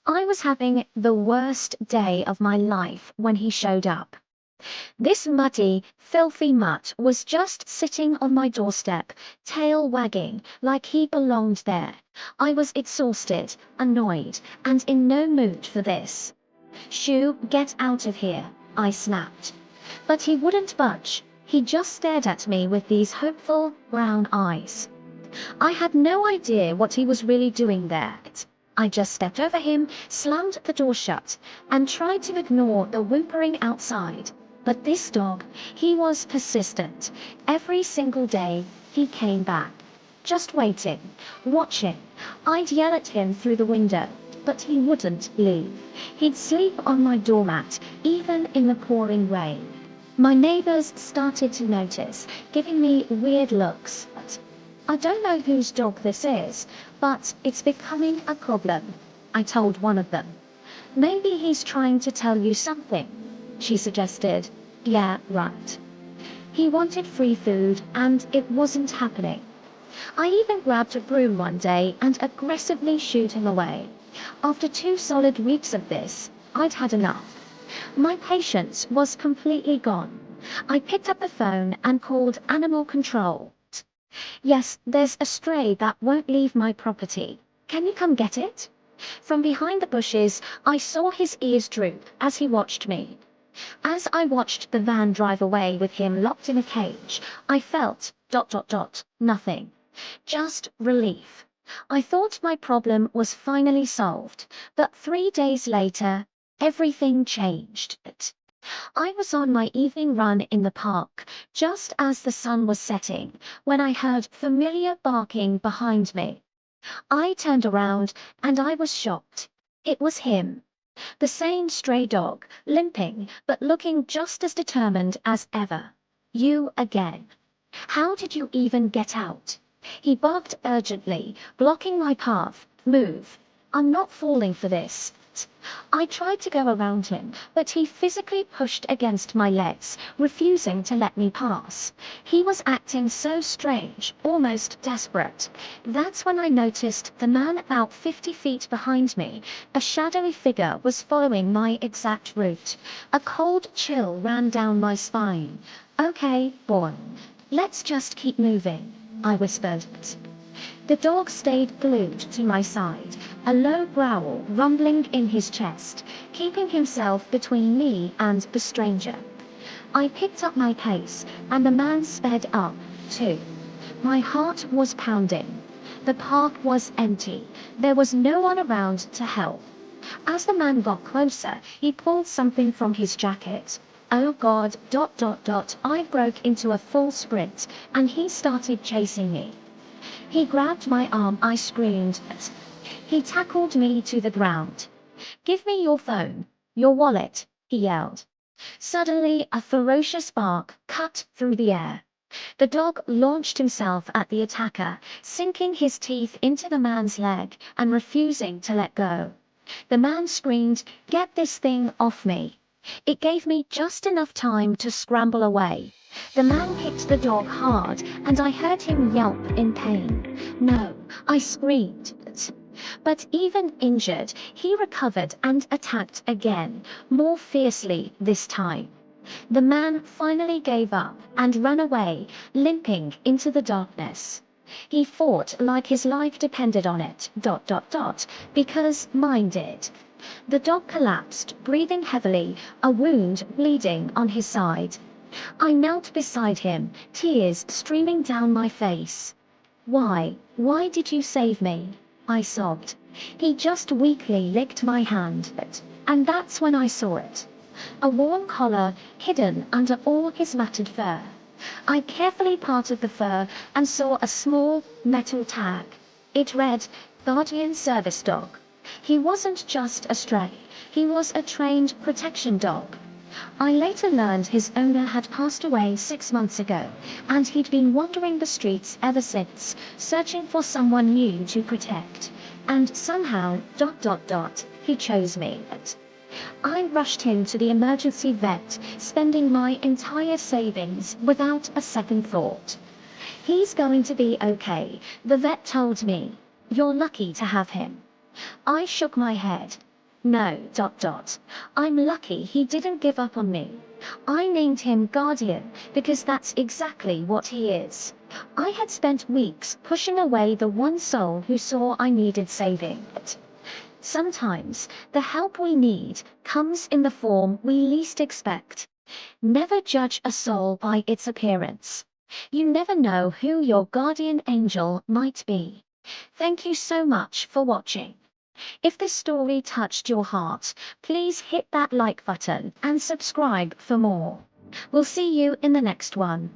I was having the worst day of my life when he showed up. This muddy, filthy mutt was just sitting on my doorstep, tail wagging like he belonged there. I was exhausted, annoyed, and in no mood for this. "Shoo, get out of here," I snapped. But he wouldn't budge. He just stared at me with these hopeful, brown eyes. I had no idea what he was really doing there. I just stepped over him, slammed the door shut, and tried to ignore the whimpering outside. But this dog, he was persistent. Every single day, he came back. Just waiting, watching. I'd yell at him through the window, but he wouldn't leave. He'd sleep on my doormat, even in the pouring rain. My neighbors started to notice, giving me weird looks. "I don't know whose dog this is, but it's becoming a problem," I told one of them. "Maybe he's trying to tell you something," she suggested. "Yeah, right." He wanted free food, and it wasn't happening. I even grabbed a broom one day and aggressively shooed him away. After 2 solid weeks of this, I'd had enough. My patience was completely gone. I picked up the phone and called animal control. "Yes, there's a stray that won't leave my property. Can you come get it?" From behind the bushes, I saw his ears droop as he watched me. As I watched the van drive away with him locked in a cage, I felt ... nothing. Just relief. I thought my problem was finally solved, but 3 days later, everything changed. I was on my evening run in the park, just as the sun was setting, when I heard familiar barking behind me. I turned around, and I was shocked. It was him. The same stray dog, limping, but looking just as determined as ever. "You again. How did you even get out?" He barked urgently, blocking my path. "Move. I'm not falling for this." I tried to go around him, but he physically pushed against my legs, refusing to let me pass. He was acting so strange, almost desperate. That's when I noticed the man about 50 feet behind me. A shadowy figure was following my exact route. A cold chill ran down my spine. "Okay, boy, let's just keep moving," I whispered. The dog stayed glued to my side, a low growl rumbling in his chest, keeping himself between me and the stranger. I picked up my pace, and the man sped up, too. My heart was pounding. The park was empty. There was no one around to help. As the man got closer, he pulled something from his jacket. Oh God, ... I broke into a full sprint, and he started chasing me. He grabbed my arm, I screamed. He tackled me to the ground. "Give me your phone, your wallet," he yelled. Suddenly, a ferocious bark cut through the air. The dog launched himself at the attacker, sinking his teeth into the man's leg and refusing to let go. The man screamed, "Get this thing off me." It gave me just enough time to scramble away. The man kicked the dog hard, and I heard him yelp in pain. "No," I screamed. But even injured, he recovered and attacked again, more fiercely this time. The man finally gave up and ran away, limping into the darkness. He fought like his life depended on it, ... because mine did. The dog collapsed, breathing heavily, a wound bleeding on his side. I knelt beside him, tears streaming down my face. Why did you save me?" I sobbed. He just weakly licked my hand, and that's when I saw it. A warm collar hidden under all his matted fur. I carefully parted the fur and saw a small metal tag. It read, "Guardian Service Dog." He wasn't just a stray, he was a trained protection dog. I later learned his owner had passed away 6 months ago, and he'd been wandering the streets ever since, searching for someone new to protect. And somehow, ... he chose me. I rushed him to the emergency vet, spending my entire savings without a second thought. "He's going to be okay," the vet told me. "You're lucky to have him." I shook my head. No, I'm lucky he didn't give up on me. I named him Guardian because that's exactly what he is. I had spent weeks pushing away the one soul who saw I needed saving. Sometimes the help we need comes in the form we least expect. Never judge a soul by its appearance. You never know who your guardian angel might be. Thank you so much for watching. If this story touched your heart, please hit that like button and subscribe for more. We'll see you in the next one.